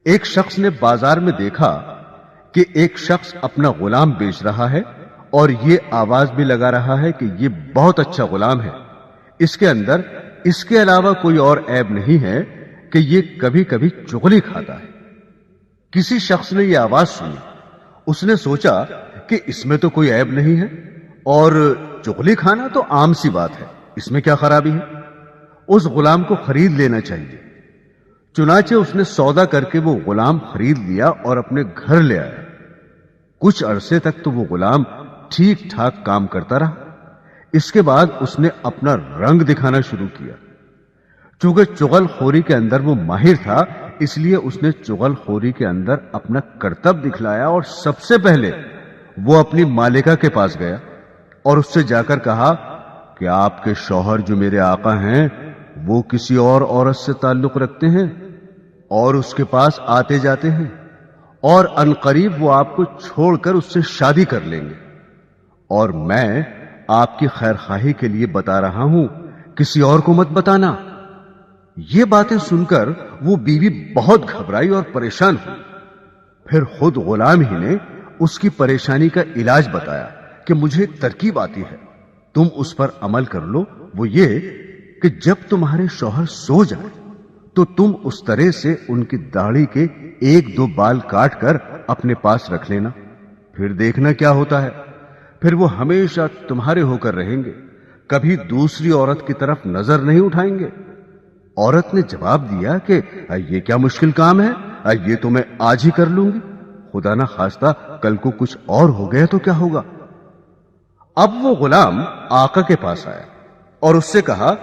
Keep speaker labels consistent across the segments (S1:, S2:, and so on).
S1: ایک شخص نے بازار میں دیکھا کہ ایک شخص اپنا غلام بیچ رہا ہے اور یہ آواز بھی لگا رہا ہے کہ یہ بہت اچھا غلام ہے، اس کے اندر اس کے علاوہ کوئی اور عیب نہیں ہے کہ یہ کبھی کبھی چغلی کھاتا ہے۔ کسی شخص نے یہ آواز سنی، اس نے سوچا کہ اس میں تو کوئی عیب نہیں ہے اور چغلی کھانا تو عام سی بات ہے، اس میں کیا خرابی ہے، اس غلام کو خرید لینا چاہیے۔ چنانچہ اس نے سودا کر کے وہ غلام خرید لیا اور اپنے گھر لے آیا۔ کچھ عرصے تک تو وہ غلام ٹھیک ٹھاک کام کرتا رہا۔ اس کے بعد اس نے اپنا رنگ دکھانا شروع کیا۔ چونکہ چغل خوری کے اندر وہ ماہر تھا، اس لیے اس نے چغل خوری کے اندر اپنا کرتب دکھلایا اور سب سے پہلے وہ اپنی مالکہ کے پاس گیا اور اس سے جا کر کہا کہ آپ کے شوہر جو میرے آقا ہیں وہ کسی اور عورت سے تعلق رکھتے ہیں اور اس کے پاس آتے جاتے ہیں، اور عنقریب وہ آپ کو چھوڑ کر اس سے شادی کر لیں گے، اور میں آپ کی خیر خواہی کے لیے بتا رہا ہوں، کسی اور کو مت بتانا۔ یہ باتیں سن کر وہ بیوی بہت گھبرائی اور پریشان ہوئی۔ پھر خود غلام ہی نے اس کی پریشانی کا علاج بتایا کہ مجھے ایک ترکیب آتی ہے، تم اس پر عمل کر لو۔ وہ یہ کہ جب تمہارے شوہر سو جائیں تو تم اس طرح سے ان کی داڑھی کے ایک دو بال کاٹ کر اپنے پاس رکھ لینا، پھر دیکھنا کیا ہوتا ہے، پھر وہ ہمیشہ تمہارے ہو کر رہیں گے، کبھی دوسری عورت کی طرف نظر نہیں اٹھائیں گے۔ عورت نے جواب دیا کہ یہ کیا مشکل کام ہے، یہ تو میں آج ہی کر لوں گی، خدا نہ خواستہ کل کو کچھ اور ہو گیا تو کیا ہوگا۔ اب وہ غلام آقا کے پاس آیا اور اس سے کہا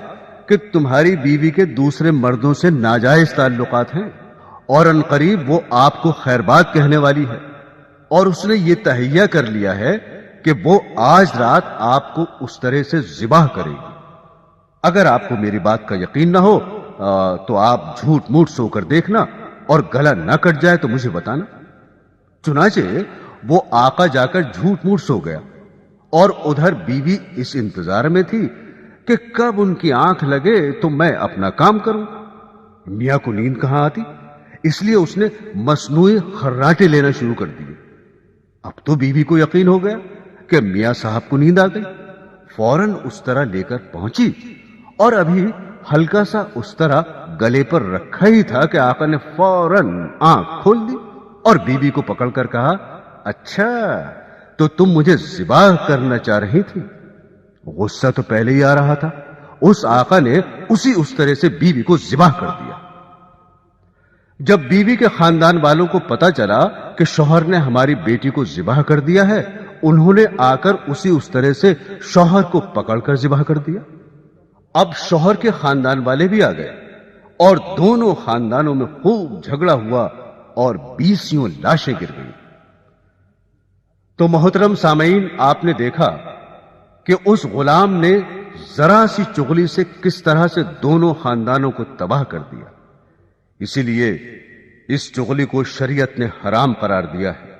S1: کہ تمہاری بیوی کے دوسرے مردوں سے ناجائز تعلقات ہیں اور عنقریب وہ آپ کو خیر بات کہنے والی ہے، اور اس نے یہ تہیہ کر لیا ہے کہ وہ آج رات آپ کو اس طرح سے ذبح کرے گی۔ اگر آپ کو میری بات کا یقین نہ ہو تو آپ جھوٹ موٹ سو کر دیکھنا، اور گلا نہ کٹ جائے تو مجھے بتانا۔ چنانچہ وہ آقا جا کر جھوٹ موٹ سو گیا، اور ادھر بیوی اس انتظار میں تھی کہ کب ان کی آنکھ لگے تو میں اپنا کام کروں۔ میاں کو نیند کہاں آتی، اس لیے اس نے مصنوعی خراٹے لینا شروع کر دیے۔ اب تو بیوی کو یقین ہو گیا کہ میاں صاحب کو نیند آ گئی، فوراً اس طرح لے کر پہنچی، اور ابھی ہلکا سا اس طرح گلے پر رکھا ہی تھا کہ آقا نے فوراً آنکھ کھول دی اور بیوی کو پکڑ کر کہا، اچھا تو تم مجھے ذبح کرنا چاہ رہی تھی۔ غصہ تو پہلے ہی آ رہا تھا، اس آقا نے اس طرح سے بیوی کو ذبح کر دیا۔ جب بیوی کے خاندان والوں کو پتا چلا کہ شوہر نے ہماری بیٹی کو ذبح کر دیا ہے، انہوں نے آ کر اس طرح سے شوہر کو پکڑ کر ذبح کر دیا۔ اب شوہر کے خاندان والے بھی آ گئے اور دونوں خاندانوں میں خوب جھگڑا ہوا اور 20 لاشیں گر گئیں۔ تو محترم سامعین، آپ نے دیکھا کہ اس غلام نے ذرا سی چغلی سے کس طرح سے دونوں خاندانوں کو تباہ کر دیا۔ اسی لیے اس چغلی کو شریعت نے حرام قرار دیا ہے۔